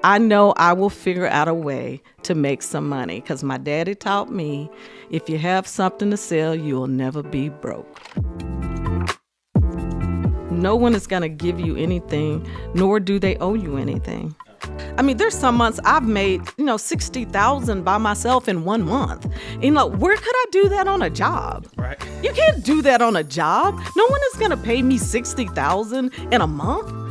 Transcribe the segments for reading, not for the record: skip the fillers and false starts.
I know I will figure out a way to make some money because my daddy taught me, if you have something to sell, you'll never be broke. No one is going to give you anything, nor do they owe you anything. I mean, there's some months I've made, $60,000 by myself in 1 month. Where could I do that on a job? Right. You can't do that on a job. No one is going to pay me $60,000 in a month.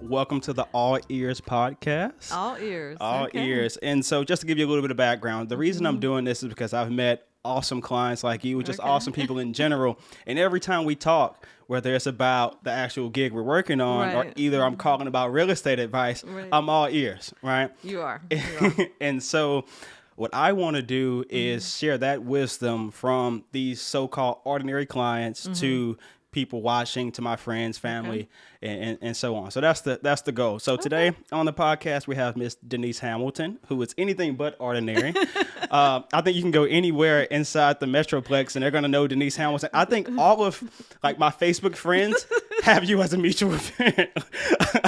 Welcome to the All Ears podcast. All ears. All ears. And so just to give you a little bit of background, the reason I'm doing this is because I've met awesome clients like you, just awesome people in general. And every time we talk, whether it's about the actual gig we're working on or either I'm calling about real estate advice, I'm all ears, right? You are. And so what I want to do is share that wisdom from these so-called ordinary clients to people watching, to my friends, family, and so on. So that's the goal. So today on the podcast, we have Miss Denise Hamilton, who is anything but ordinary. I think you can go anywhere inside the Metroplex and they're going to know Denise Hamilton. I think all of my Facebook friends have you as a mutual friend.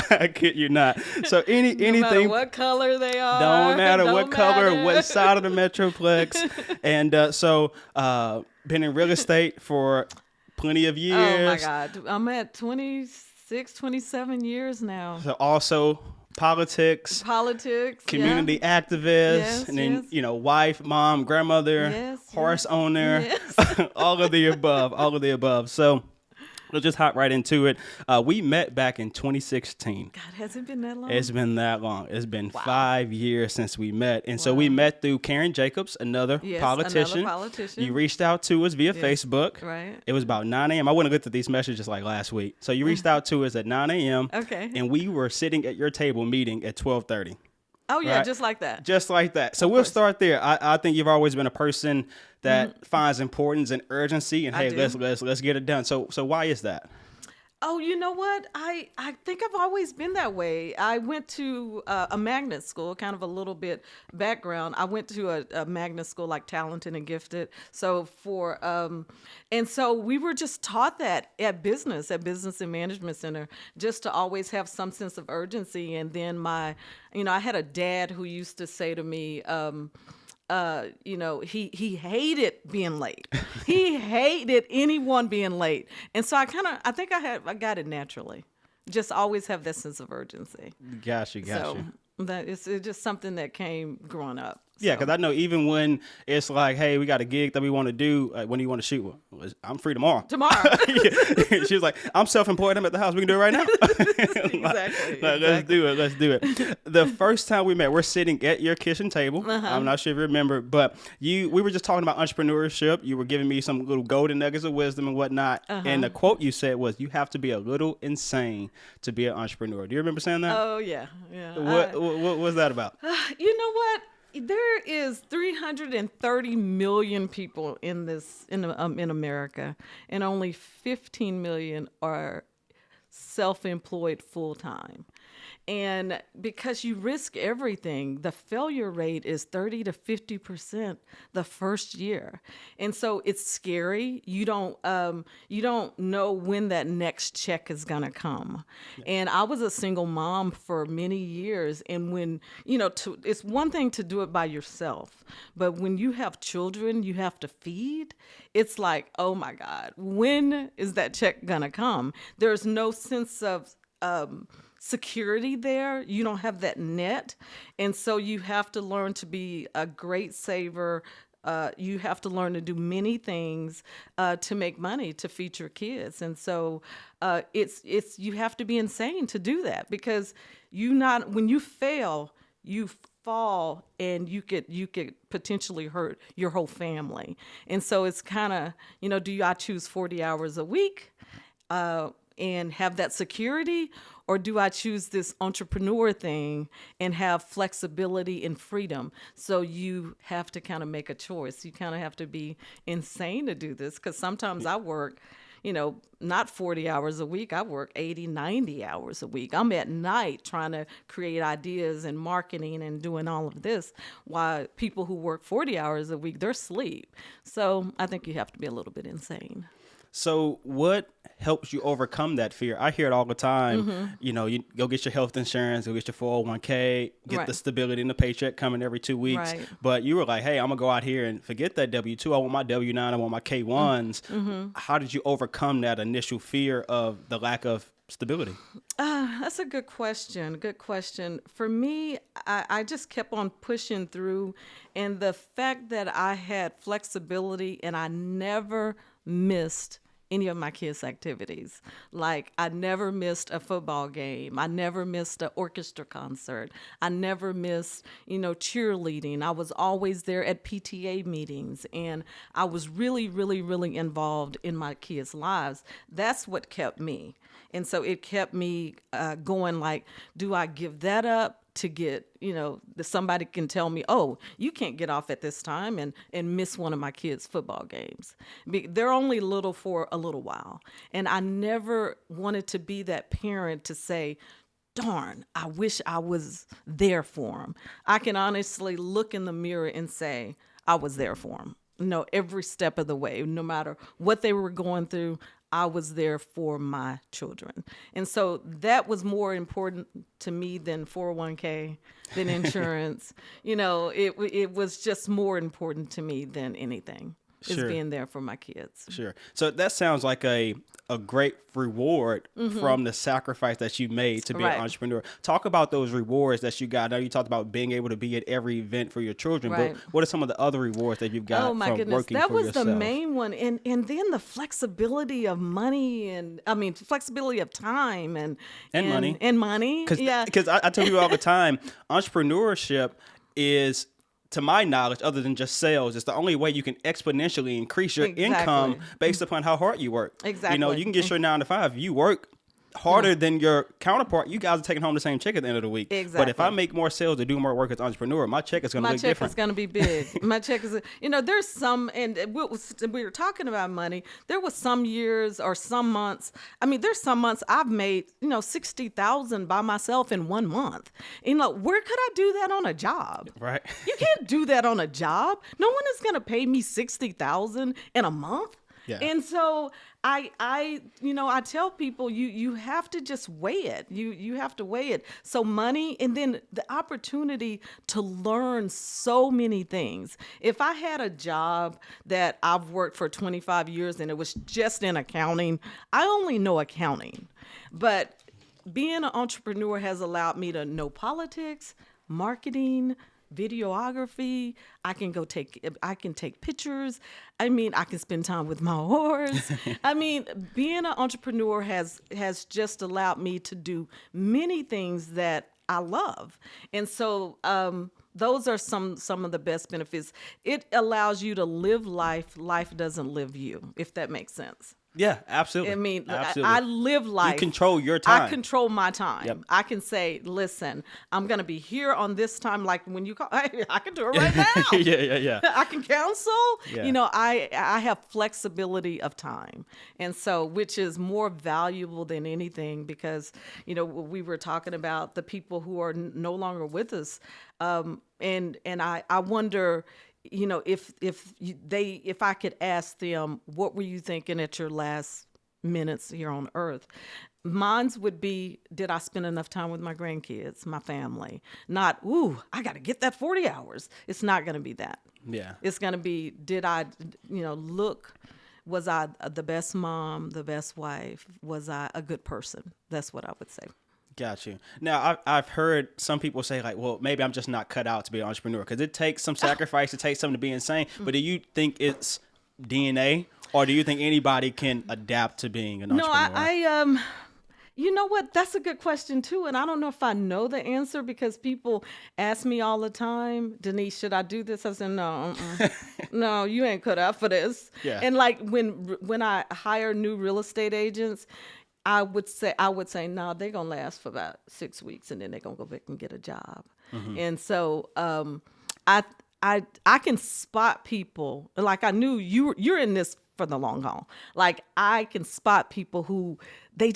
I kid you not. So anything. No matter what color they are. Don't matter what color, what side of the Metroplex. And so been in real estate for plenty of years. Oh my God. I'm at 26, 27 years now. So also politics, community activist, and then, wife, mom, grandmother, horse owner, all of the above. So we'll just hop right into it. We met back in 2016. God, has it been that long? It's been that long. It's been 5 years since we met. And so we met through Karen Jacobs, another politician. You reached out to us via Facebook. Right. It was about 9 a.m. I went and looked at these messages like last week. So you reached out to us at 9 a.m. Okay. And we were sitting at your table meeting at 12:30. Oh, yeah, right? just like that. Just like that. So we'll start there. I think you've always been a person that finds importance and urgency and, hey, let's get it done. So why is that? Oh, you know what? I think I've always been that way. I went to a magnet school, kind of a little bit background. I went to a magnet school like Talented and Gifted. So and so we were just taught that at Business and Management Center, just to always have some sense of urgency. And then I had a dad who used to say to me, he hated being late. He hated anyone being late. And so I think I got it naturally. Just always have that sense of urgency. Got you. So it's just something that came growing up. Yeah, because I know even when it's like, hey, we got a gig that we want to do, when do you want to shoot? Well, I'm free tomorrow. She was like, I'm self-employed. I'm at the house. We can do it right now. Exactly. Let's do it. The first time we met, we're sitting at your kitchen table. I'm not sure if you remember, but we were just talking about entrepreneurship. You were giving me some little golden nuggets of wisdom and whatnot. And the quote you said was, you have to be a little insane to be an entrepreneur. Do you remember saying that? Oh, yeah. What was that about? You know what? There is 330 million people in America, and only 15 million are self-employed full-time. And because you risk everything, the failure rate is 30 to 50% the first year. And so it's scary. You don't know when that next check is going to come. Yeah. And I was a single mom for many years. And when, it's one thing to do it by yourself, but when you have children you have to feed, it's like, oh my God, when is that check going to come? There's no sense of, security there. You don't have that net. And so you have to learn to be a great saver. You have to learn to do many things to make money to feed your kids. And so you have to be insane to do that, because when you fail, you fall and you could potentially hurt your whole family. And so it's kind of, do I choose 40 hours a week and have that security? Or do I choose this entrepreneur thing and have flexibility and freedom? So you have to kind of make a choice. You kind of have to be insane to do this, because sometimes I work, not 40 hours a week. I work 80, 90 hours a week. I'm at night trying to create ideas and marketing and doing all of this, while people who work 40 hours a week, they're asleep. So I think you have to be a little bit insane. So what helps you overcome that fear? I hear it all the time. You know, you go get your health insurance, go get your 401k, get the stability in the paycheck coming every 2 weeks. Right. But you were like, hey, I'm gonna go out here and forget that W-2. I want my W-9. I want my K-1s. How did you overcome that initial fear of the lack of stability? That's a good question. Good question. For me, I just kept on pushing through, and the fact that I had flexibility and I never missed any of my kids' activities. Like, I never missed a football game. I never missed an orchestra concert. I never missed, cheerleading. I was always there at PTA meetings, and I was really, really, really involved in my kids' lives. That's what kept me. And so it kept me going, like, do I give that up to get, somebody can tell me, oh, you can't get off at this time and miss one of my kids' football games. They're only little for a little while. And I never wanted to be that parent to say, darn, I wish I was there for them. I can honestly look in the mirror and say, I was there for them. Every step of the way, no matter what they were going through, I was there for my children. And so that was more important to me than 401k, than insurance. It was just more important to me than anything. Is being there for my kids. Sure. So that sounds like a great reward from the sacrifice that you made to be an entrepreneur. Talk about those rewards that you got. I know you talked about being able to be at every event for your children, but what are some of the other rewards that you've got from working for yourself? That was the main one. And then the flexibility of money flexibility of time and money. And money. Because I tell you all the time, entrepreneurship is, to my knowledge, other than just sales, it's the only way you can exponentially increase your income based upon how hard you work. Exactly. You can get your 9 to 5. You work harder than your counterpart. You guys are taking home the same check at the end of the week. Exactly. But if I make more sales to do more work as an entrepreneur, my check is going to look different. My check is going to be big. My check is, there's some, and we were talking about money. There was some years or some months. There's some months I've made, $60,000 by myself in 1 month. Where could I do that on a job? Right. You can't do that on a job. No one is going to pay me $60,000 in a month. Yeah. And so I tell people you have to just weigh it. You have to weigh it. So money, and then the opportunity to learn so many things. If I had a job that I've worked for 25 years and it was just in accounting, I only know accounting. But being an entrepreneur has allowed me to know politics, marketing, videography. I can take pictures. I can spend time with my horse. Being an entrepreneur has just allowed me to do many things that I love. And so those are some of the best benefits. It allows you to live life. Life doesn't live you, if that makes sense. Yeah, absolutely. Absolutely. I live life. You control your time. I control my time. Yep. I can say, listen, I'm going to be here on this time. Like when you call, I can do it right now. Yeah. I can counsel. Yeah. I have flexibility of time. And so, which is more valuable than anything because, we were talking about the people who are no longer with us. And I wonder, if I could ask them, what were you thinking at your last minutes here on earth? Mine's would be, did I spend enough time with my grandkids, my family? Not, I got to get that 40 hours. It's not going to be that. Yeah. It's going to be, did I, was I the best mom, the best wife? Was I a good person? That's what I would say. Got you. Now, I've heard some people say, like, well, maybe I'm just not cut out to be an entrepreneur because it takes some sacrifice. It takes something to be insane. But do you think it's DNA, or do you think anybody can adapt to being an entrepreneur? No, you know what? That's a good question, too. And I don't know if I know the answer because people ask me all the time, Denise, should I do this? I said, no, no, you ain't cut out for this. Yeah. And like when I hire new real estate agents, I would say, no, they're going to last for about 6 weeks and then they're going to go back and get a job. Mm-hmm. And so I can spot people. Like I knew you're in this for the long haul. Like I can spot people who they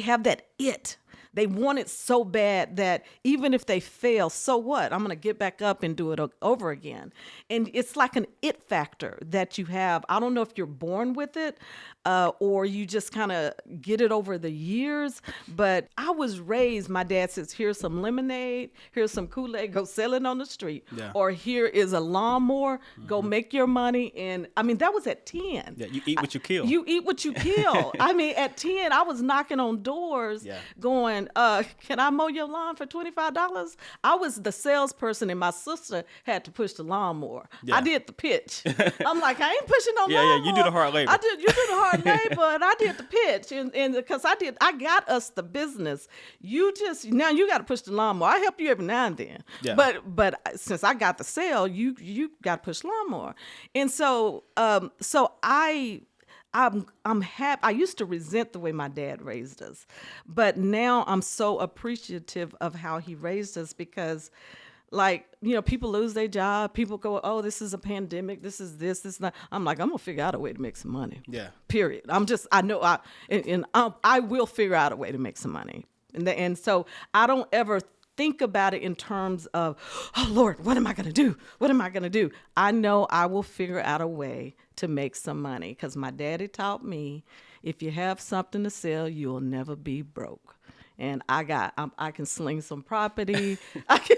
have that it. They want it so bad that even if they fail, so what? I'm going to get back up and do it over again. And it's like an it factor that you have. I don't know if you're born with it, or you just kind of get it over the years. But I was raised, my dad says, here's some lemonade, here's some Kool-Aid, go sell it on the street. Yeah. Or here is a lawnmower, go make your money. And I mean, that was at 10. Yeah, you eat what you kill. You eat what you kill. I mean, at 10, I was knocking on doors going, can I mow your lawn for $25? I was the salesperson and my sister had to push the lawnmower. Yeah. I did the pitch. I'm like, I ain't pushing no lawnmower. Yeah, you do the hard labor. You do the hard labor, and I did the pitch. And because I got us the business. Now you got to push the lawnmower. I help you every now and then. Yeah. But since I got the sale, you got to push lawnmower. And so I'm happy. I used to resent the way my dad raised us, but now I'm so appreciative of how he raised us because, like, people lose their job. People go, oh, this is a pandemic. This is not. I'm like, I'm gonna figure out a way to make some money. Yeah. Period. I will figure out a way to make some money, and so I don't ever think about it in terms of, oh Lord, what am I gonna do? What am I gonna do? I know I will figure out a way to make some money because my daddy taught me, if you have something to sell, you'll never be broke. And I can sling some property. I can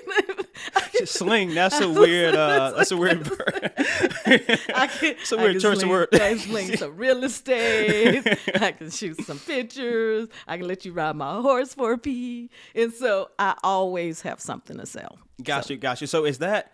Sling. That's a weird. That's a weird word. It's a weird choice of word. I can sling some real estate. I can shoot some pictures. I can let you ride my horse for a pee. And so I always have something to sell. Got you. So is that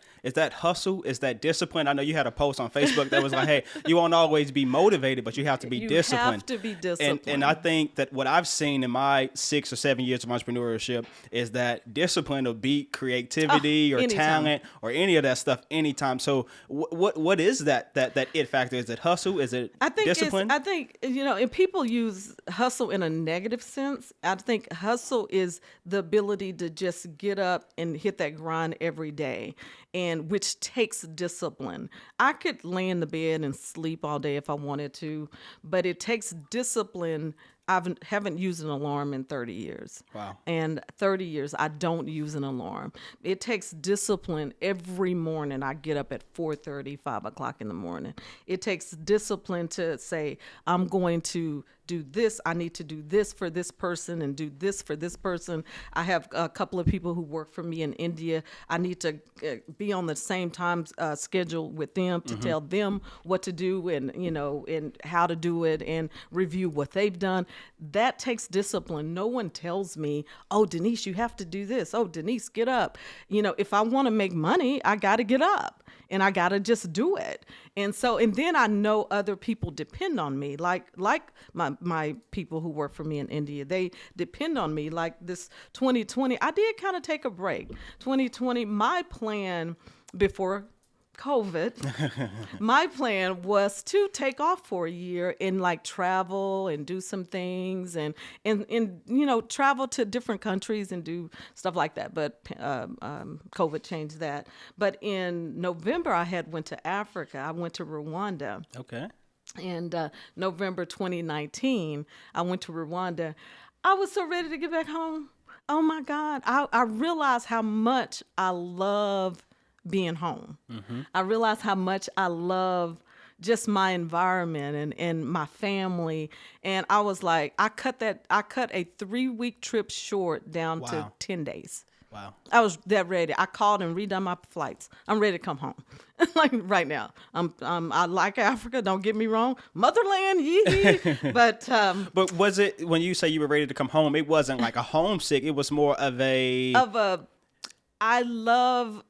hustle? Is that discipline? I know you had a post on Facebook that was like, hey, you won't always be motivated, but you have to be disciplined. You have to be disciplined. And I think that what I've seen in my 6 or 7 years of entrepreneurship is that discipline will beat creativity or anytime. talent or any of that stuff anytime. So what is that it factor? Is it hustle? Is it discipline? I think, and people use hustle in a negative sense. I think hustle is the ability to just get up and hit that grind every day, and which takes discipline. I could lay in the bed and sleep all day if I wanted to, but it takes discipline. I haven't used an alarm in 30 years. Wow. And 30 years, I don't use an alarm. It takes discipline every morning. I get up at 4:30, 5 o'clock in the morning. It takes discipline to say, I'm going to do this. I need to do this for this person and do this for this person. I have a couple of people who work for me in India. I need to be on the same time schedule with them to tell them what to do and how to do it and review what they've done. That takes discipline. No one tells me, oh, Denise, you have to do this. Oh, Denise, get up. If I want to make money, I got to get up and I got to just do it. And then I know other people depend on me, like my people who work for me in India. They depend on me. Like this 2020, I did kind of take a break. 2020, my plan before COVID, my plan was to take off for a year and travel and do some things and travel to different countries and do stuff like that. But COVID changed that. But in November, I went to Africa. I went to Rwanda. Okay. And November 2019, I went to Rwanda. I was so ready to get back home. Oh my God. I realized how much I love being home. Mm-hmm. I realized how much I love just my environment and my family. And I was like, I cut a 3-week trip short down to 10 days. Wow. I was that ready. I called and redone my flights. I'm ready to come home. Like right now. I like Africa, don't get me wrong. Motherland, yee. But was it, when you say you were ready to come home, it wasn't like a homesick, it was more of I love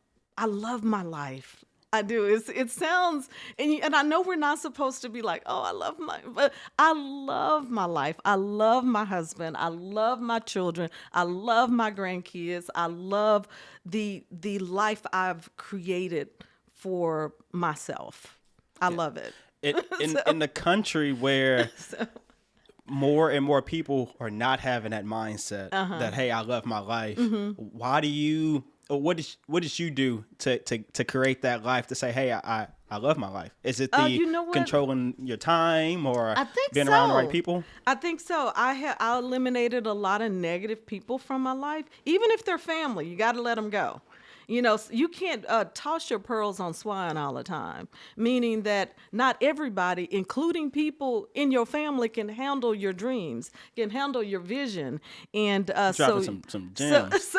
my life. I do. It sounds, and I know we're not supposed to be like, oh, but I love my life. I love my husband. I love my children. I love my grandkids. I love the life I've created for myself. I love it. In the country where more and more people are not having that mindset that, hey, I love my life. Mm-hmm. What did you do to create that life to say, hey, I love my life? Is it controlling your time or being around the right people? I think so. I eliminated a lot of negative people from my life. Even if they're family, you got to let them go. You can't toss your pearls on swine all the time, meaning that not everybody, including people in your family, can handle your dreams, can handle your vision. And Dropping some gems.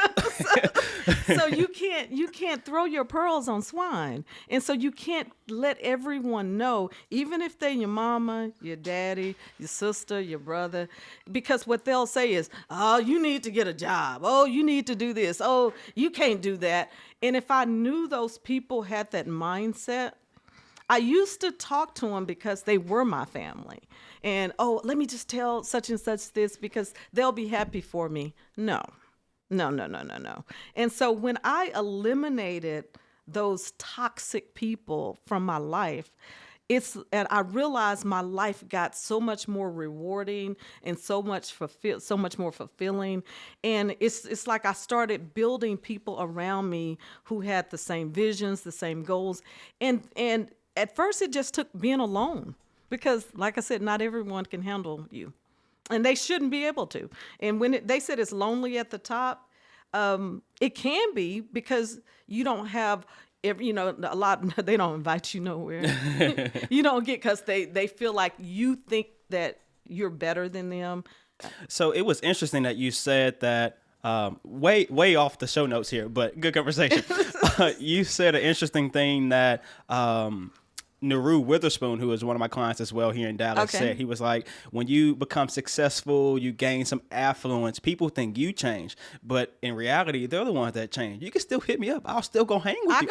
So you can't throw your pearls on swine. And so you can't let everyone know, even if they're your mama, your daddy, your sister, your brother, because what they'll say is, oh, you need to get a job. Oh, you need to do this. Oh, you can't do that. And if I knew those people had that mindset, I used to talk to them because they were my family. And, oh, let me just tell such and such this because they'll be happy for me. No. And so when I eliminated those toxic people from my life, and I realized my life got so much more rewarding and so much more fulfilling. And it's like I started building people around me who had the same visions, the same goals. And at first it just took being alone because, like I said, not everyone can handle you. And they shouldn't be able to. And when they said it's lonely at the top, it can be because you don't have, a lot, they don't invite you nowhere. You don't get, because they feel like you think that you're better than them. So it was interesting that you said that, way off the show notes here, but good conversation. You said an interesting thing that, Naru Witherspoon, who is one of my clients as well here in Dallas, said. He was like, when you become successful, you gain some affluence, people think you change, but in reality, they're the ones that change. You can still hit me up. I'll still go hang with you.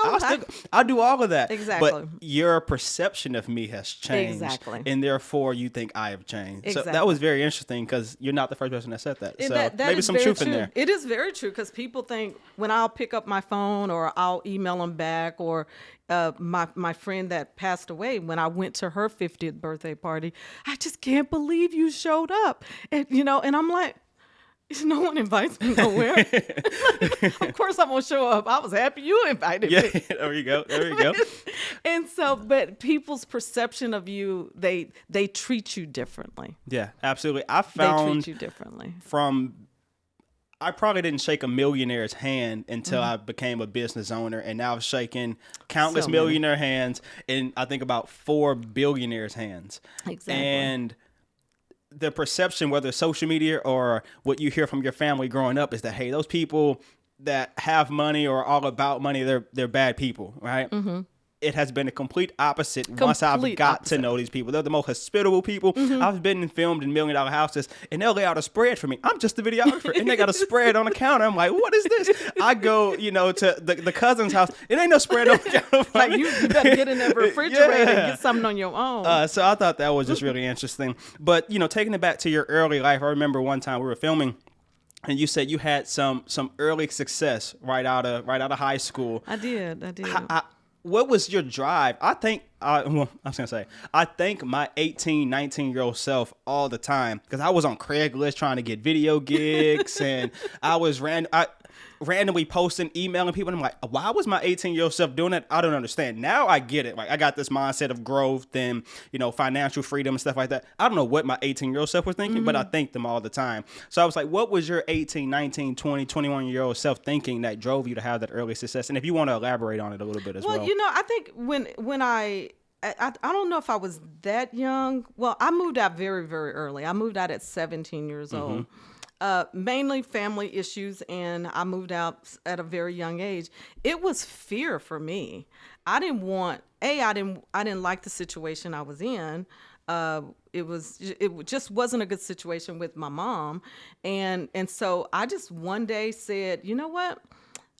I'll do all of that. Exactly. But your perception of me has changed. Exactly. And therefore, you think I have changed. Exactly. So that was very interesting because you're not the first person that said that. So that maybe some truth in there. It is very true because people think when I'll pick up my phone or I'll email them back, or my friend that passed away, when I went to her 50th birthday party, I just can't believe you showed up. And, and I'm like, no one invites me nowhere. Of course I'm going to show up. I was happy you invited me. Yeah, there you go. And so, but people's perception of you, they treat you differently. Yeah, absolutely. I found they treat you differently. I probably didn't shake a millionaire's hand until I became a business owner, and now I've shaken countless millionaire hands, and I think about 4 billionaires' hands. Exactly. And the perception, whether it's social media or what you hear from your family growing up, is that, hey, those people that have money or are all about money, they're bad people, right? Mm-hmm. It has been a complete opposite once I've got to know these people. They're the most hospitable people. Mm-hmm. I've been and filmed in $1 million houses, and they'll lay out a spread for me. I'm just the videographer, and they got a spread on the counter. I'm like, what is this? I go, to the cousin's house. It ain't no spread on the counter. Like you better get in that refrigerator and get something on your own. So I thought that was just really interesting. But taking it back to your early life, I remember one time we were filming, and you said you had some early success right out of high school. I did. What was your drive? I thank my 18, 19-year-old self all the time because I was on Craigslist trying to get video gigs, and I was randomly posting, emailing people, and I'm like, why was my 18-year-old self doing that? I don't understand. Now I get it. Like, I got this mindset of growth and, financial freedom and stuff like that. I don't know what my 18-year-old self was thinking, but I think them all the time. So I was like, what was your 18, 19, 20, 21-year-old self thinking that drove you to have that early success? And if you want to elaborate on it a little bit as well. Well, I think when I don't know if I was that young. Well, I moved out very, very early. I moved out at 17 years old. Mainly family issues, and I moved out at a very young age. It was fear for me. I didn't like the situation I was in. It just wasn't a good situation with my mom, and so I just one day said, you know what?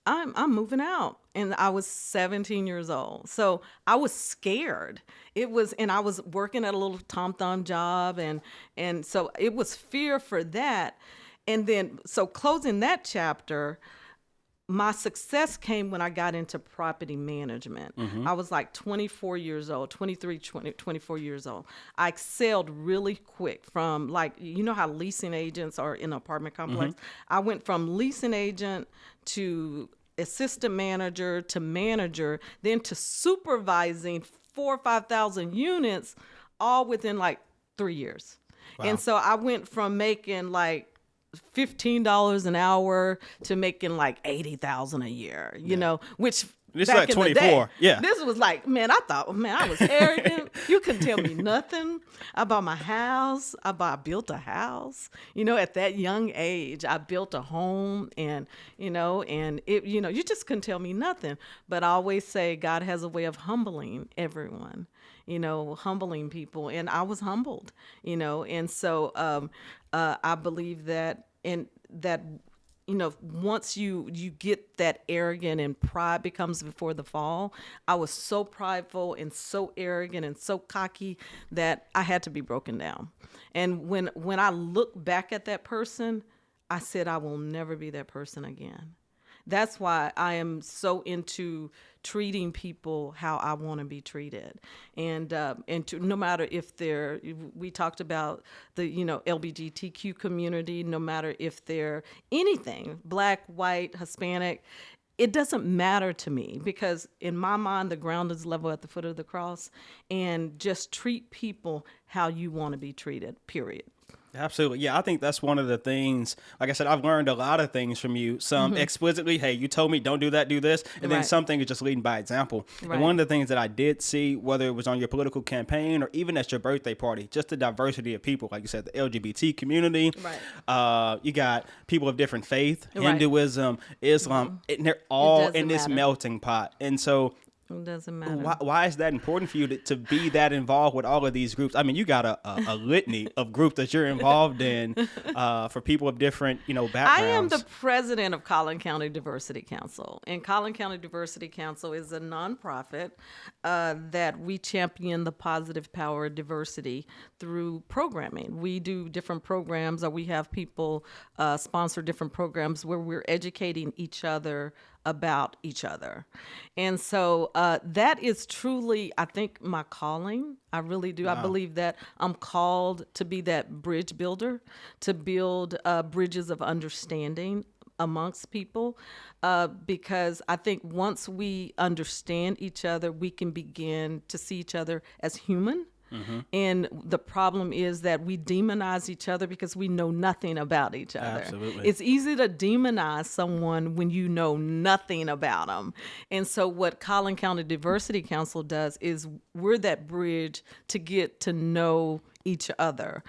I'm moving out. And I was 17 years old. So I was scared. And I was working at a little Tom Thumb job. And so it was fear for that. And then, so closing that chapter, my success came when I got into property management. Mm-hmm. I was like 24 years old, 24 years old. I excelled really quick from how leasing agents are in an apartment complex. Mm-hmm. I went from leasing agent to assistant manager to manager, then to supervising 4,000 or 5,000 units all within 3 years. Wow. And so I went from making $15 an hour to making like 80,000 a year, you know, which This is back like in 24. the day, Yeah. this was like, man, I thought, man, I was arrogant. You couldn't tell me nothing. I bought my house. I built a house, you know, at that young age. I built a home, and, you know, and it, you know, you just couldn't tell me nothing. But I always say God has a way of humbling everyone, you know, humbling people. And I was humbled, you know, and so I believe that, and that, you know, once you get that arrogant and pride becomes before the fall. I was so prideful and so arrogant and so cocky that I had to be broken down. And when I look back at that person, I said, I will never be that person again. That's why I am so into treating people how I want to be treated, and no matter if they're, we talked about the, you know, LGBTQ community, no matter if they're anything, black, white, Hispanic, it doesn't matter to me, because in my mind the ground is level at the foot of the cross, and just treat people how you want to be treated. Period. Absolutely. Yeah, I think that's one of the things. Like I said, I've learned a lot of things from you. Some explicitly, hey, you told me don't do that, do this. And then some things are just leading by example. Right. And one of the things that I did see, whether it was on your political campaign or even at your birthday party, just the diversity of people. Like you said, the LGBT community. Right. You got people of different faith, Right. Hinduism, Islam, and they're all in this matter. melting pot. And so It doesn't matter. why is that important for you to be that involved with all of these groups? I mean, you got a litany of groups that you're involved in for people of different, you know, backgrounds. I am the president of Collin County Diversity Council, and Collin County Diversity Council is a nonprofit that we champion the positive power of diversity through programming. We do different programs, or we have people sponsor different programs where we're educating each other about each other. And so that is truly, I think, my calling. I really do. Wow. I believe that I'm called to be that bridge builder, to build bridges of understanding amongst people, because I think once we understand each other, we can begin to see each other as human. Mm-hmm. And the problem is that we demonize each other because we know nothing about each other. Absolutely. It's easy to demonize someone when you know nothing about them. And so what Collin County Diversity Council does is we're that bridge to get to know each other.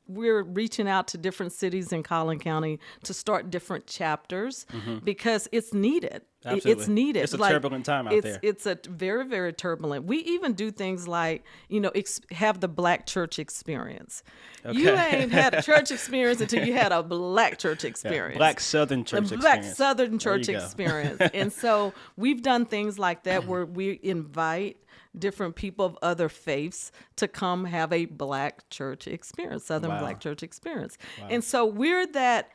We're reaching out to different cities in Collin County to start different chapters because it's needed. Absolutely. It's needed. It's a turbulent time out there. It's a very, very turbulent. We even do things like, you know, have the Black church experience. Okay. You ain't had a church experience until you had a Black church experience. Yeah, Black Southern church experience. Black Southern church experience. And so we've done things like that where we invite different people of other faiths to come have a Black church experience, Southern Wow. Black church experience. Wow. And so we're that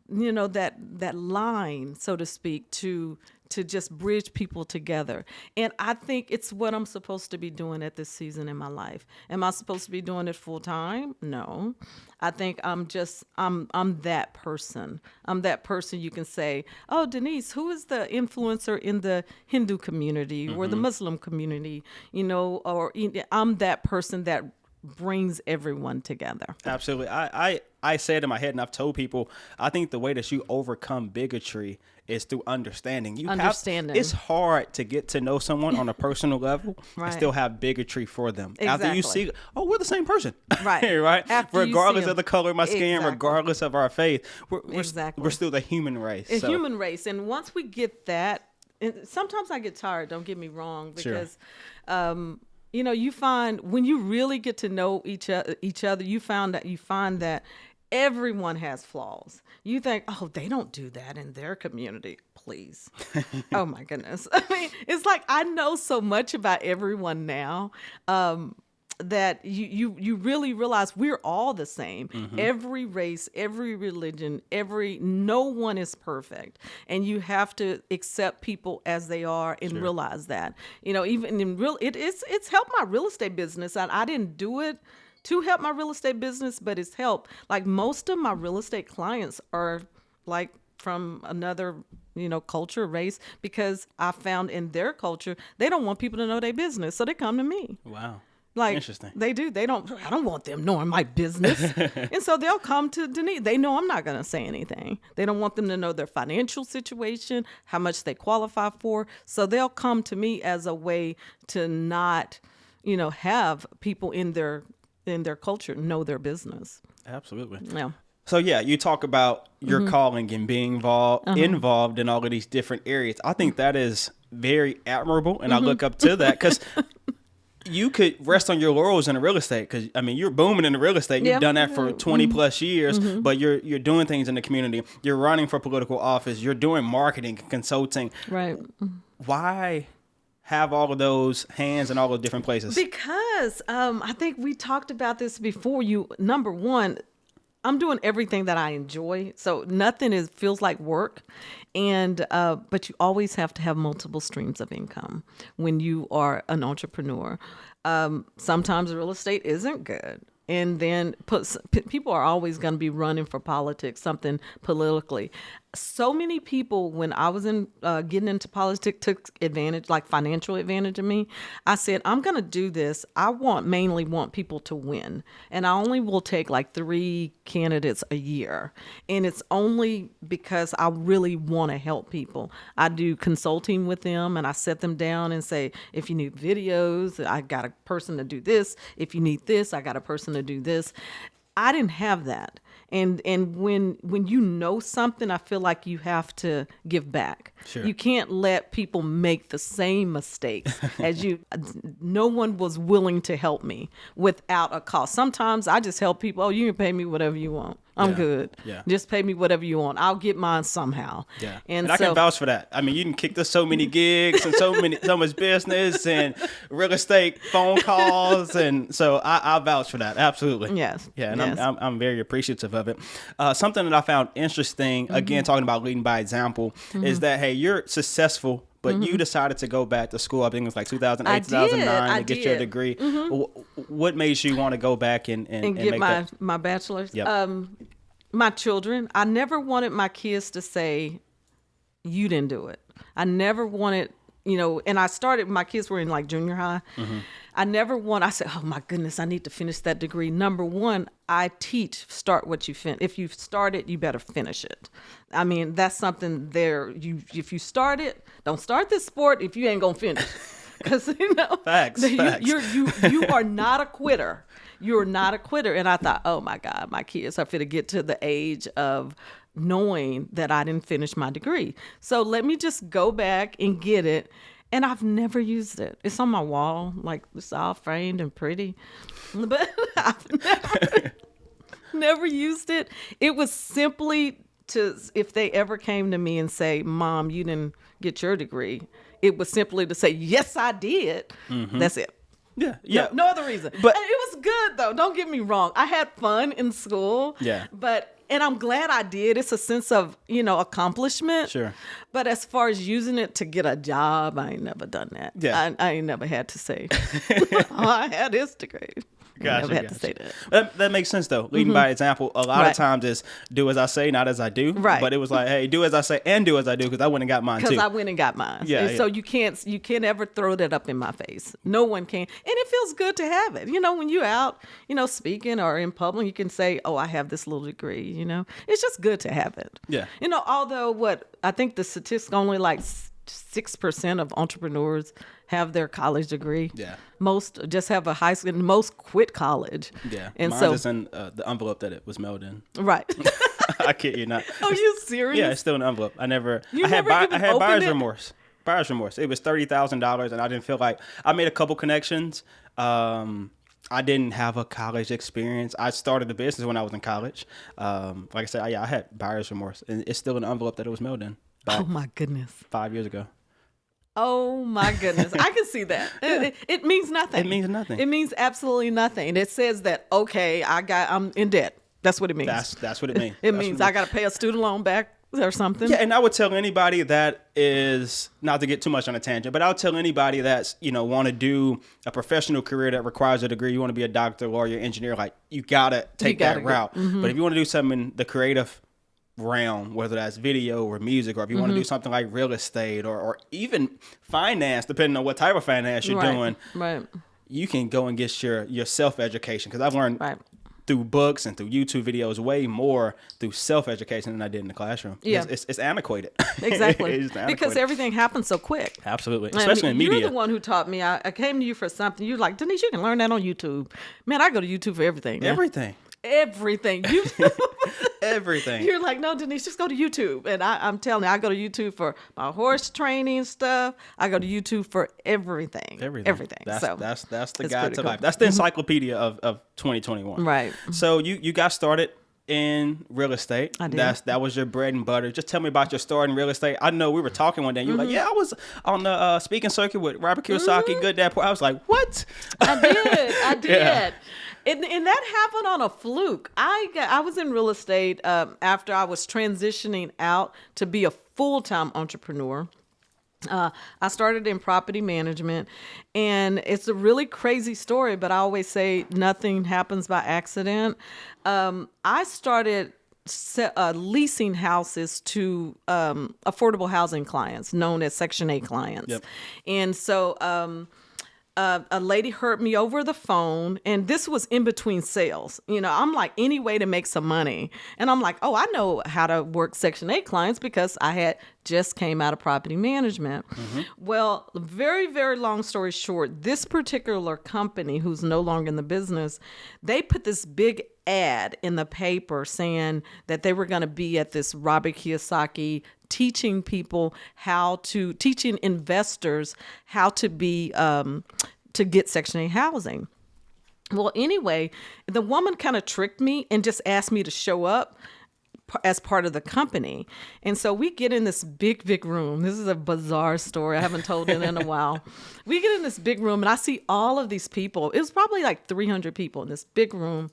you know, that line, so to speak, to just bridge people together. And I think it's what I'm supposed to be doing at this season in my life. Am I supposed to be doing it full time? No. I think I'm that person. I'm that person you can say, oh, Denise, who is the influencer in the Hindu community or the Muslim community? You know, or I'm that person that brings everyone together. Absolutely. I said in my head, and I've told people, I think the way that you overcome bigotry is through understanding. It's hard to get to know someone on a personal level right. and still have bigotry for them. Exactly. After you see, oh, we're the same person. Right. Right? After regardless of the color of my skin, exactly. regardless of our faith, we're still the human race. A human race. And once we get that, and sometimes I get tired, don't get me wrong, because you know, you find when you really get to know each other, you find that everyone has flaws. You think, oh, they don't do that in their community. Please. Oh my goodness. I mean, it's like I know so much about everyone now. That you really realize we're all the same. Every race, every religion, no one is perfect, and you have to accept people as they are and realize that. You know, even in it's helped my real estate business. I didn't do it to help my real estate business, but it's helped. Like most of my real estate clients are like from another, you know, culture, race, because I found in their culture they don't want people to know their business, so they come to me. Wow. Like, Interesting. they do. I don't want them knowing my business. And so they'll come to Denise. They know I'm not going to say anything. They don't want them to know their financial situation, how much they qualify for. So they'll come to me as a way to not, have people in their culture know their business. Absolutely. Yeah. So yeah, you talk about your calling and being involved in all of these different areas. I think that is very admirable, and I look up to that because you could rest on your laurels in the real estate because, I mean, you're booming in the real estate. You've done that for 20 plus years, but you're doing things in the community. You're running for political office. You're doing marketing, consulting. Right. Why have all of those hands in all those different places? Because I think we talked about this before. Number one, I'm doing everything that I enjoy, so nothing feels like work. And but you always have to have multiple streams of income when you are an entrepreneur. Sometimes real estate isn't good. And then people are always going to be running for politics, something politically. So many people, when I was getting into politics, took advantage, like financial advantage of me. I said, I'm going to do this. I mainly want people to win. And I only will take like 3 candidates a year. And it's only because I really want to help people. I do consulting with them and I set them down and say, if you need videos, I got a person to do this. If you need this, I got a person to do this. I didn't have that. And when you know something, I feel like you have to give back. Sure. You can't let people make the same mistakes as you. No one was willing to help me without a cost. Sometimes I just help people. Oh, you can pay me whatever you want. I'm good. Yeah. Just pay me whatever you want. I'll get mine somehow. Yeah. And I can vouch for that. I mean, you can kick us so many gigs and so much business and real estate phone calls. And so I vouch for that. Absolutely. Yes. Yeah. And yes. I'm very appreciative of it. Something that I found interesting, again, talking about leading by example, is that, hey, you're successful, but you decided to go back to school. I think it was like 2008, 2009 to get your degree. What made you want to go back and get make my bachelor's? Yep. My children, I never wanted my kids to say, you didn't do it. I never wanted, and I started, my kids were in like junior high. I said, oh my goodness, I need to finish that degree. Number one, I teach, start what you finish. If you've started, you better finish it. I mean, that's something there. If you start it, don't start this sport if you ain't gonna finish. Because facts. You are not a quitter. You're not a quitter. And I thought, oh my God, my kids are fit to get to the age of knowing that I didn't finish my degree. So let me just go back and get it. And I've never used it. It's on my wall, like it's all framed and pretty. But I've never used it. It was simply if they ever came to me and say, Mom, you didn't get your degree, it was simply to say, yes, I did. That's it. Yeah. No other reason. But it was good, though. Don't get me wrong. I had fun in school. Yeah. And I'm glad I did. It's a sense of, accomplishment. Sure. But as far as using it to get a job, I ain't never done that. Yeah. I ain't never had to say, I had this degree. Gotcha, never had to say that. That makes sense, though. Leading by example. A lot of times it's do as I say, not as I do. Right. But it was like, hey, do as I say and do as I do because I went and got mine, too. Because I went and got mine. Yeah. So you can't ever throw that up in my face. No one can. And it feels good to have it. When you're out, speaking or in public, you can say, oh, I have this little degree, It's just good to have it. Yeah. Although I think the statistics only like 6% of entrepreneurs have their college degree. Yeah. Most just have a high school. Most quit college. Yeah. And mine so is in the envelope that it was mailed in. Right. I kid you not. Are you serious? Yeah, it's still an envelope. I had opened buyer's it? remorse. Buyer's remorse. It was $30,000, and I didn't feel like I made a couple connections. I didn't have a college experience. I started a business when I was in college. Like I said, I had buyer's remorse, and it's still an envelope that it was mailed in. Oh my goodness. 5 years ago. Oh my goodness. I can see that. It means nothing. It means nothing. It means absolutely nothing. It says that, okay, I'm in debt. That's what it means. That's what it means. It means I got to pay a student loan back or something. Yeah, and I would tell anybody that is, not to get too much on a tangent, but I'll tell anybody that's, want to do a professional career that requires a degree. You want to be a doctor, lawyer, engineer, like you got to take that route. But if you want to do something in the creative realm, whether that's video or music, or if you want to do something like real estate or even finance, depending on what type of finance you're doing, right, you can go and get your self-education, because I've learned Right. through books and through YouTube videos way more through self-education than I did in the classroom. Yeah. It's antiquated. Exactly. It's Because antiquated. everything happens so quick. Absolutely, I mean, especially in media. You're the one who taught me. I came to you for something. You're like, Denise, you can learn that on YouTube. Man, I go to YouTube for everything. Man. Everything. You Everything. You're like, no, Denise, just go to YouTube. And I'm telling you, I go to YouTube for my horse training stuff. I go to YouTube for everything. Everything. That's so the it's guide pretty to cool. life. That's the encyclopedia of 2021. Right. So you got started in real estate. I did. That was your bread and butter. Just tell me about your start in real estate. I know we were talking one day. You were like, yeah, I was on the speaking circuit with Robert Kiyoski. Good Dad Poor. I was like, what? I did. Yeah. And that happened on a fluke. I was in real estate after I was transitioning out to be a full-time entrepreneur. I started in property management, and it's a really crazy story, but I always say nothing happens by accident. I started leasing houses to affordable housing clients, known as Section 8 clients. Yep. And so a lady heard me over the phone, and this was in between sales. You know, I'm like, any way to make some money. And I'm like, oh, I know how to work Section 8 clients because I had just came out of property management. Mm-hmm. Well, very, very long story short, this particular company, who's no longer in the business, they put this big ad in the paper saying that they were going to be at this Robert Kiyoski teaching investors how to be, to get Section 8 housing. Well, anyway, the woman kind of tricked me and just asked me to show up as part of the company. And so we get in this big, big room. This is a bizarre story. I haven't told it in a while. We get in this big room, and I see all of these people. It was probably like 300 people in this big room.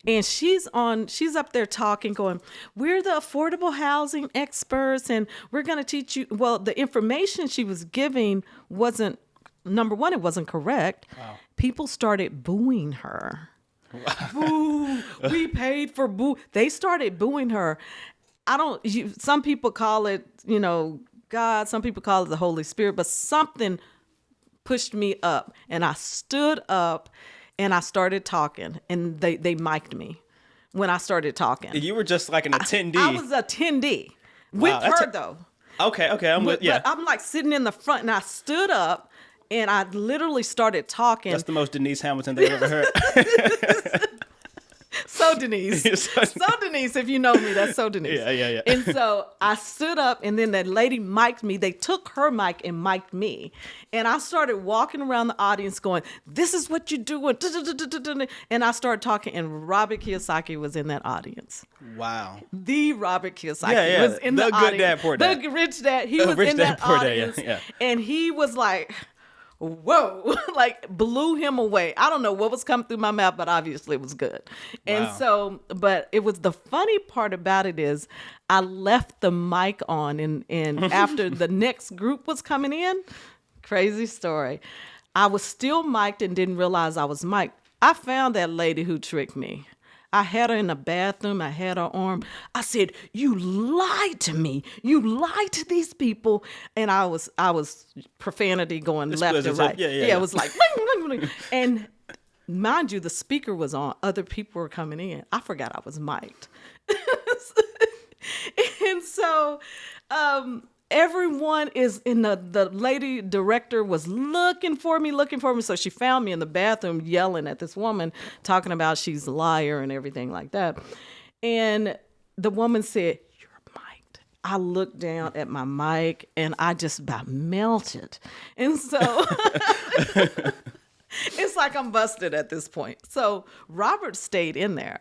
And she's up there talking, going, we're the affordable housing experts, and we're going to teach you. Well, the information she was giving wasn't, number one, it wasn't correct. Wow. People started booing her. Boo! We paid for boo. They started booing her. Some people call it, God. Some people call it the Holy Spirit. But something pushed me up, and I stood up, and I started talking, and they mic'd me when I started talking. You were just like an attendee. I was attendee with her though. Okay, But I'm like sitting in the front, and I stood up. And I literally started talking. That's the most Denise Hamilton they've ever heard. So Denise. So Denise, if you know me, that's so Denise. Yeah. And so I stood up, and then that lady mic'd me. They took her mic and mic'd me. And I started walking around the audience going, this is what you do. And I started talking, and Robert Kiyoski was in that audience. Wow. The Robert Kiyoski was in the audience. The good dad, poor dad. The rich dad. He was in that audience. Yeah. And he was like, whoa, like blew him away. I don't know what was coming through my mouth, but obviously it was good. And so, but it was, the funny part about it is I left the mic on, and after the next group was coming in, crazy story, I was still mic'd and didn't realize I was mic'd. I found that lady who tricked me. I had her in the bathroom. I had her arm. I said, you lied to me. You lied to these people. And I was profanity going left and right. Yeah. It was like, and mind you, the speaker was on. Other people were coming in. I forgot I was mic'd. And so, everyone is in the lady director was looking for me. So she found me in the bathroom yelling at this woman, talking about she's a liar and everything like that. And the woman said, you're mic'd. I looked down at my mic, and I just about melted. And so it's like I'm busted at this point. So Robert stayed in there.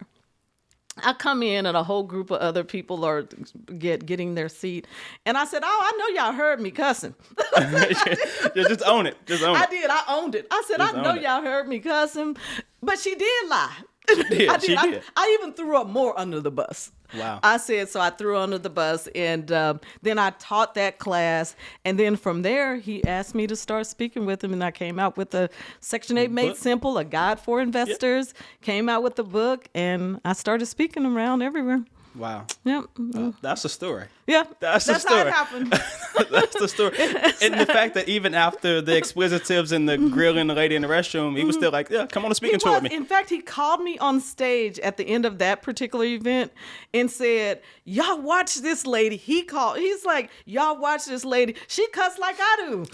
I come in, and a whole group of other people are getting their seat. And I said, oh, I know y'all heard me cussing. Just own it. I did. I owned it. I said, I know y'all heard me cussing. But she did lie. She did. I even threw up more under the bus. Wow. I said, so I threw under the bus, and then I taught that class. And then from there, he asked me to start speaking with him, and I came out with a Section 8 Made Simple, a guide for investors, came out with the book, and I started speaking around everywhere. Wow. Yep. That's a story. Yeah, That's the how story. it happened. That's the story. And the fact that even after the explicitives and the grilling the lady in the restroom, he was still like, yeah, come on a speaking tour with me. In fact, he called me on stage at the end of that particular event and said, y'all watch this lady. He's like, y'all watch this lady. She cuss like I do.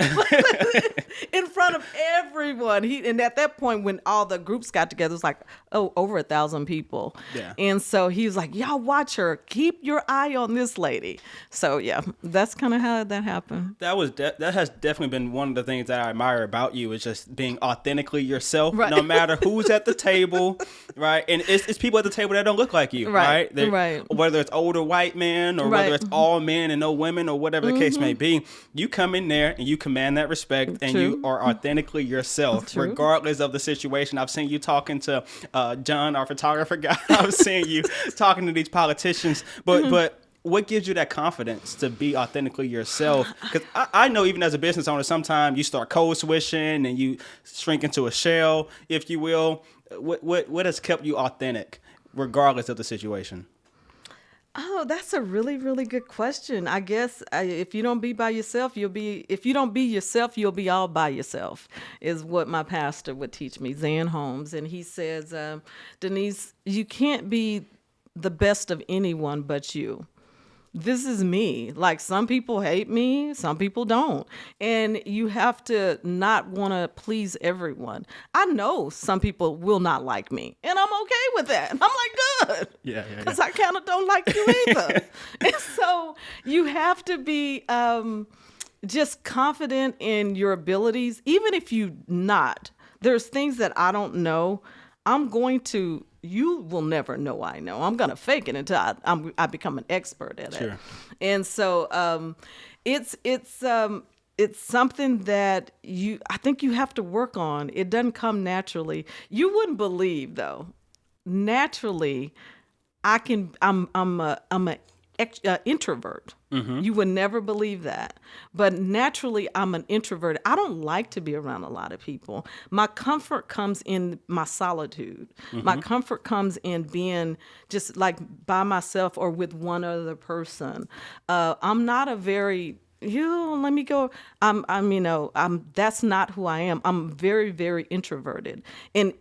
In front of everyone. And at that point, when all the groups got together, it was like, over 1,000 people. Yeah. And so he was like, y'all watch her. Keep your eye on this lady. So yeah, that's kind of how that happened. That has definitely been one of the things that I admire about you, is just being authentically yourself, Right. no matter who's at the table, right? And it's people at the table that don't look like you, right? Right. Whether it's older white men or Right. whether it's all men and no women or whatever the case may be, you come in there and you command that respect and True. you are authentically yourself, True. regardless of the situation. I've seen you talking to John, our photographer guy. I've seen you talking to these politicians, but what gives you that confidence to be authentically yourself? Because I know even as a business owner, sometimes you start code switching and you shrink into a shell, if you will. What has kept you authentic, regardless of the situation? Oh, that's a really, really good question. I guess if you don't be by yourself, if you don't be yourself, you'll be all by yourself, is what my pastor would teach me, Zan Holmes. And he says, Denise, you can't be the best of anyone but you. This is me. Like, some people hate me, some people don't. And you have to not want to please everyone. I know some people will not like me, and I'm okay with that. I'm like, good. Yeah. Because I kind of don't like you either. And so you have to be just confident in your abilities, even if you not. There's things that I don't know. You will never know I know. I'm going to fake it until I become an expert at it. Sure. And so it's something that I think you have to work on. It doesn't come naturally. You wouldn't believe, though. Naturally, I'm an introvert. Mm-hmm. You would never believe that. But naturally, I'm an introvert. I don't like to be around a lot of people. My comfort comes in my solitude. Mm-hmm. My comfort comes in being just like by myself or with one other person. I'm not a very let me go. That's not who I am. I'm very, very introverted. And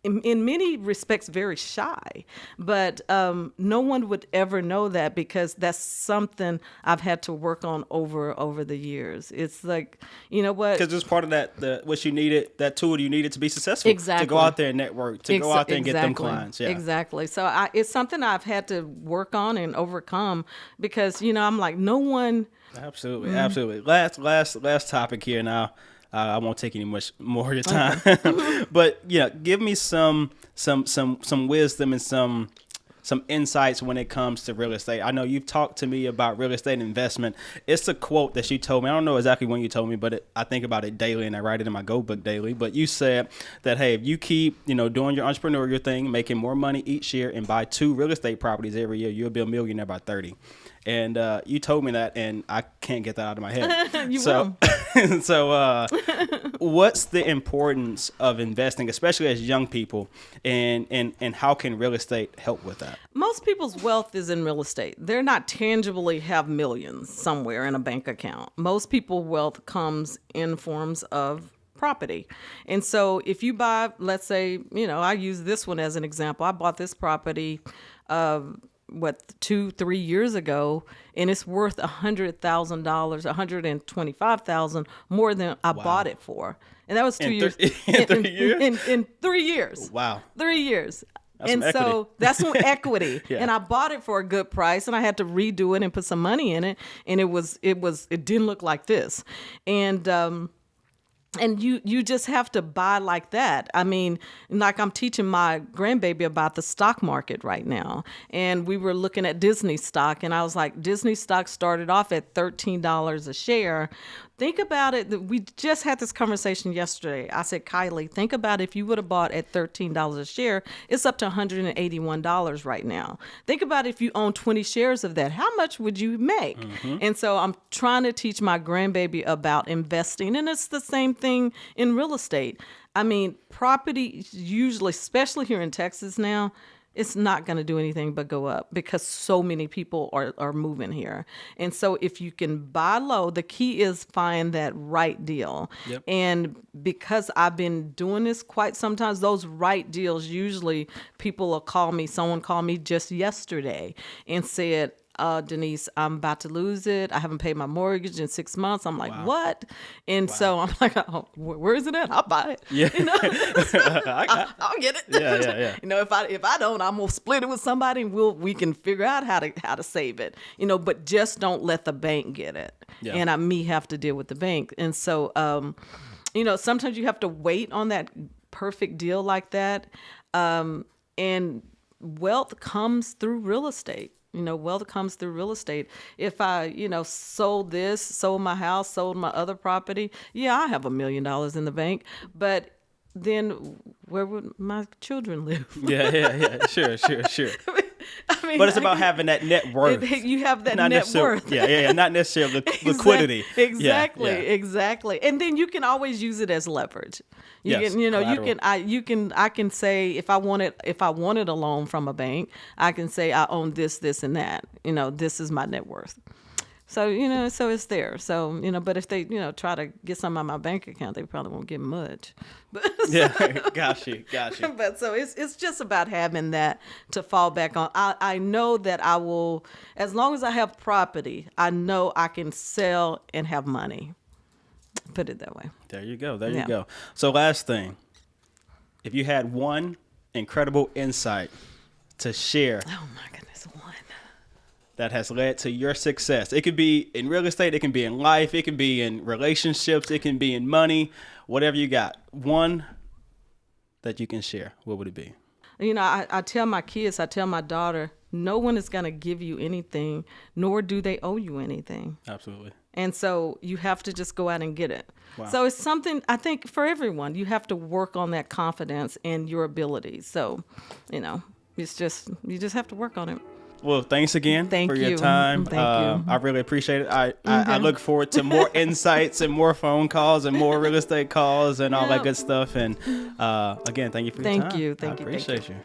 in many respects, very shy, but no one would ever know that, because that's something I've had to work on over the years. It's like, you know what? Because it's part of that, what you needed, that tool you needed to be successful. Exactly. To go out there and network, to go out there and get them clients. Yeah. Exactly. So it's something I've had to work on and overcome, because, I'm like, no one. Absolutely. Absolutely. Last topic here now. I won't take any much more of your time, okay. But give me some wisdom and some insights when it comes to real estate. I know you've talked to me about real estate investment. It's a quote that you told me. I don't know exactly when you told me, but I think about it daily, and I write it in my Go Book daily. But you said that, hey, if you keep doing your entrepreneurial thing, making more money each year, and buy 2 real estate properties every year, you'll be a millionaire by 30. And you told me that, and I can't get that out of my head. So what's the importance of investing, especially as young people, and how can real estate help with that? Most people's wealth is in real estate. They're not tangibly have millions somewhere in a bank account. Most people's wealth comes in forms of property. And so if you buy, let's say, I use this one as an example. I bought this property 2-3 years ago, and it's worth $100,000, $125,000 more than I bought it for. And that was 2 years. In 3 years? In 3 years. Wow. 3 years. That's and some so equity. that's some equity. Yeah. And I bought it for a good price, and I had to redo it and put some money in it. And it didn't look like this. And you just have to buy like that. I mean, like, I'm teaching my grandbaby about the stock market right now. And we were looking at Disney stock, and I was like, Disney stock started off at $13 a share. Think about it. We just had this conversation yesterday. I said, Kylie, think about if you would have bought at $13 a share, it's up to $181 right now. Think about if you own 20 shares of that, how much would you make? Mm-hmm. And so I'm trying to teach my grandbaby about investing, and it's the same thing in real estate. I mean, property usually, especially here in Texas now, it's not going to do anything but go up because so many people are moving here. And so if you can buy low, the key is find that right deal. Yep. And because I've been doing this quite sometimes, those right deals, usually people will call me. Someone called me just yesterday and said, Denise, I'm about to lose it. I haven't paid my mortgage in 6 months. I'm like, what? And so I'm like, oh, where is it at? I'll buy it. Yeah. You know? I'll get it. Yeah. You know, if I don't, I'm gonna split it with somebody and we can figure out how to save it. You know, but just don't let the bank get it. Yeah. And me have to deal with the bank. And so you know, sometimes you have to wait on that perfect deal like that. And wealth comes through real estate. You know, wealth comes through real estate. If I, you know, sold my house, sold my other property, yeah, I have $1 million in the bank. But then where would my children live? Yeah. Sure. I mean, But it's about having that net worth. You have that Not net necessarily- worth. Yeah. Not necessarily liquidity. Exactly. Yeah. Exactly. And then you can always use it as leverage. Yes, I can say if I wanted a loan from a bank, I can say I own this, and that. You know, this is my net worth. So, you know, so it's there. So, you know, but if they, you know, try to get some on my bank account, they probably won't get much. But Yeah. Got you. But so it's just about having that to fall back on. I know that I will, as long as I have property, I know I can sell and have money. Put it that way. There you go. Yeah. You go. So last thing, if you had one incredible insight to share Oh my goodness, one. that has led to your success, it could be in real estate, it can be in life, it can be in relationships, it can be in money, whatever you got. One that you can share, what would it be? You know, I tell my kids, I tell my daughter, no one is going to give you anything, nor do they owe you anything. Absolutely. And so you have to just go out and get it. Wow. So it's something, I think, for everyone. You have to work on that confidence and your abilities. So, you know, you just have to work on it. Well, thanks again Thank for your you. time. Thank you. I really appreciate it. I look forward to more insights and more phone calls and more real estate calls and all that good stuff. And again, thank you for your time. Thank you. I appreciate you.